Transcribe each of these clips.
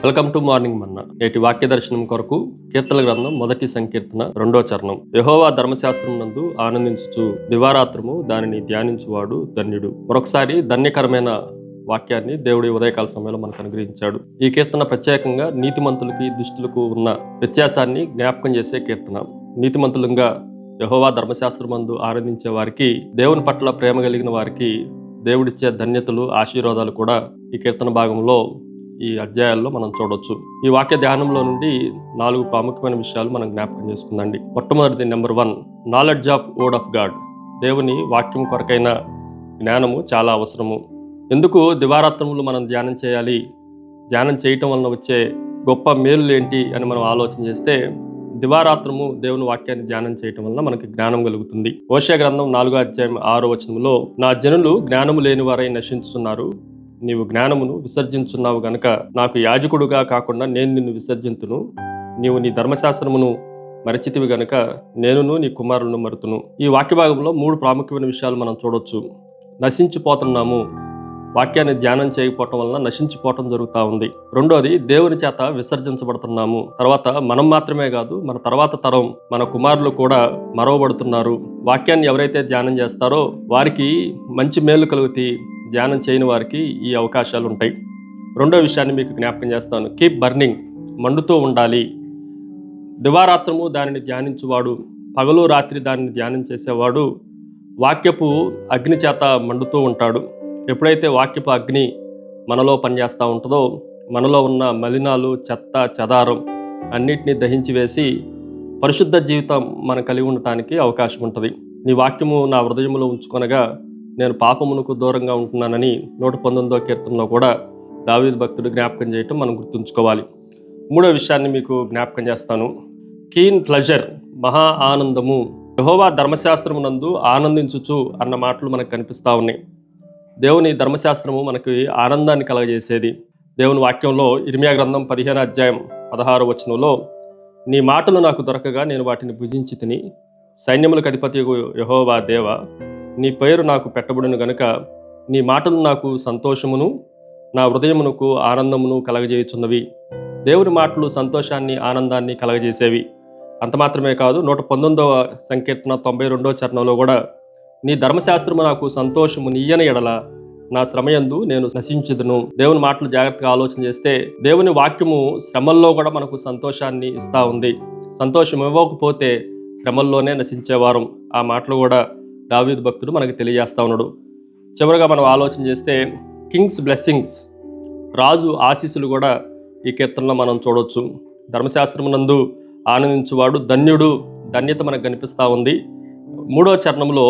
Welcome to morning మన్నా. నేటి వాక్య దర్శనం కొరకు కీర్తన గ్రంథం 1వ సంకీర్తన 2వ చరణం. యెహోవా ధర్మశాస్త్రం నందు ఆనందించుచు దివారాత్రము దానిని ధ్యానించువాడు ధన్యుడు. మరొకసారి ధన్యకరమైన వాక్యాన్ని దేవుడి ఉదయకాల సమయంలో మనకు అనుగ్రహించాడు. ఈ కీర్తన ప్రత్యేకంగా నీతిమంతులకి దుష్టులకు ఉన్న వ్యత్యాసాన్ని జ్ఞాపకం చేసే కీర్తన. నీతిమంతులంగా యెహోవా ధర్మశాస్త్రమందు ఆనందించే వారికి, దేవుని పట్ల ప్రేమ కలిగిన వారికి దేవుడిచ్చే ధన్యతలు, ఆశీర్వాదాలు కూడా ఈ కీర్తన భాగంలో ఈ అధ్యాయాల్లో మనం చూడొచ్చు. ఈ వాక్య ధ్యానంలో నుండి 4 ప్రాముఖ్యమైన విషయాలు మనం జ్ఞాపకం చేసుకుందండి. మొట్టమొదటిది number 1, knowledge of word of God. దేవుని వాక్యం కొరకైన జ్ఞానము చాలా అవసరము. ఎందుకు దివారాత్రములు మనం ధ్యానం చేయాలి, ధ్యానం చేయటం వలన వచ్చే గొప్ప మేలు ఏంటి అని మనం ఆలోచన చేస్తే, దివారాత్రము దేవుని వాక్యాన్ని ధ్యానం చేయటం వలన మనకి జ్ఞానం కలుగుతుంది. హోషేయ గ్రంథం 4వ అధ్యాయం 6వ వచనంలో, నా జనులు జ్ఞానము లేని వారై నశించుతున్నారు, నీవు జ్ఞానమును విసర్జించున్నావు గనుక నాకు యాజకుడుగా కాకుండా నేను నిన్ను విసర్జింతును. నీవు నీ ధర్మశాస్త్రమును మరచితివి గనుక నేనును నీ కుమారులను మరుతును. ఈ వాక్య భాగంలో 3 ప్రాముఖ్యమైన విషయాలు మనం చూడొచ్చు. నశించిపోతున్నాము, వాక్యాన్ని ధ్యానం చేయకపోవటం వలన నశించిపోవటం జరుగుతూ ఉంది. రెండోది, దేవుని చేత విసర్జించబడుతున్నాము. తర్వాత మనం మాత్రమే కాదు, మన తర్వాత తరం, మన కుమారులు కూడా మరవబడుతున్నారు. వాక్యాన్ని ఎవరైతే ధ్యానం చేస్తారో వారికి మంచి మేలు కలుగుతాయి, ధ్యానం చేయని వారికి ఈ అవకాశాలు ఉంటాయి. రెండో విషయాన్ని మీకు జ్ఞాపకం చేస్తాను. కీప్ బర్నింగ్, మండుతూ ఉండాలి. దివారాత్రము దానిని ధ్యానించువాడు, పగలు రాత్రి దానిని ధ్యానం చేసేవాడు వాక్యపు అగ్ని చేత మండుతూ ఉంటాడు. ఎప్పుడైతే వాక్యపు అగ్ని మనలో పనిచేస్తూ ఉంటుందో, మనలో ఉన్న మలినాలు, చెత్త, చెదారం అన్నిటినీ దహించి వేసి పరిశుద్ధ జీవితం మనం కలిగి ఉండటానికి అవకాశం ఉంటుంది. నీ వాక్యము నా హృదయంలో ఉంచుకొనగా నేను పాపమునకు దూరంగా ఉంటున్నానని 119వ కీర్తనలో కూడా దావీదు భక్తుడు జ్ఞాపకం చేయటం మనం గుర్తుంచుకోవాలి. మూడో విషయాన్ని మీకు జ్ఞాపకం చేస్తాను. కీన్ ప్లెజర్, మహా ఆనందము. యెహోవా ధర్మశాస్త్రమునందు ఆనందించుచు అన్న మాటలు మనకు కనిపిస్తూ ఉన్నాయి. దేవుని ధర్మశాస్త్రము మనకి ఆనందాన్ని కలగజేసేది. దేవుని వాక్యంలో ఇర్మియా గ్రంథం 15వ అధ్యాయం 16వ వచనంలో, నీ మాటలు నాకు దొరకగా నేను వాటిని భుజించి తిని, సైన్యములకు అధిపతియగు యెహోవా దేవ, నీ పేరు నాకు పెట్టబడును గనుక నీ మాటలు నాకు సంతోషమును నా హృదయమునకు ఆనందమును కలగజేయుచున్నవి. దేవుని మాటలు సంతోషాన్ని, ఆనందాన్ని కలగజేసేవి. అంత మాత్రమే కాదు, 119వ సంకీర్తన 92వ చరణంలో కూడా, నీ ధర్మశాస్త్రము నాకు సంతోషము నీయని ఎడల నా శ్రమయందు నేను నశించుదును. దేవుని మాటలు జాగ్రత్తగా ఆలోచన చేస్తే, దేవుని వాక్యము శ్రమల్లో కూడా మనకు సంతోషాన్ని ఇస్తూ ఉంది. సంతోషం ఇవ్వకపోతే శ్రమల్లోనే నశించేవారం. ఆ మాటలు కూడా దావీదు భక్తుడు మనకు తెలియజేస్తూ ఉన్నాడు. చివరిగా మనం ఆలోచన చేస్తే, కింగ్స్ బ్లెస్సింగ్స్, రాజు ఆశీస్సులు కూడా ఈ కీర్తనలో మనం చూడవచ్చు. ధర్మశాస్త్రమునందు ఆనందించువాడు ధన్యుడు, ధన్యత మనకు కనిపిస్తూ ఉంది. 3వ చరణంలో,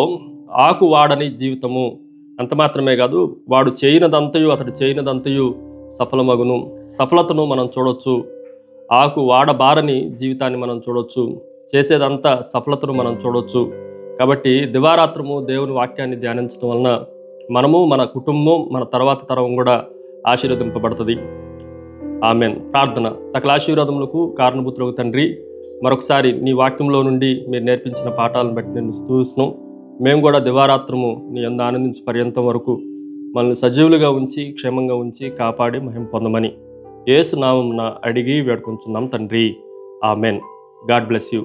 ఆకు వాడని జీవితము. అంత మాత్రమే కాదు, వాడు చేయనదంతయు, అతడు చేయనదంతయు సఫలమగును. సఫలతను మనం చూడొచ్చు. ఆకు వాడబారని జీవితాన్ని మనం చూడొచ్చు. చేసేదంతా సఫలతను మనం చూడొచ్చు. కాబట్టి దివారాత్రము దేవుని వాక్యాన్ని ధ్యానించడం వలన మనము, మన కుటుంబం, మన తర్వాత తరం కూడా ఆశీర్వదింపబడుతుంది. ఆమెన్. ప్రార్థన. సకల ఆశీర్వాదములకు కారణభూతులకు తండ్రి, మరొకసారి నీ వాక్యంలో నుండి మీరు నేర్పించిన పాఠాలను బట్టి నేను స్తుతిస్తున్నాం. మేము కూడా దివారాత్రము నీ యందు ఆనందించే పర్యంతం వరకు మనల్ని సజీవులుగా ఉంచి, క్షేమంగా ఉంచి, కాపాడి మహిమ పొందమని యేసు నామమున అడిగి వేడుకొంచున్నాం తండ్రి. ఆమెన్. God bless you.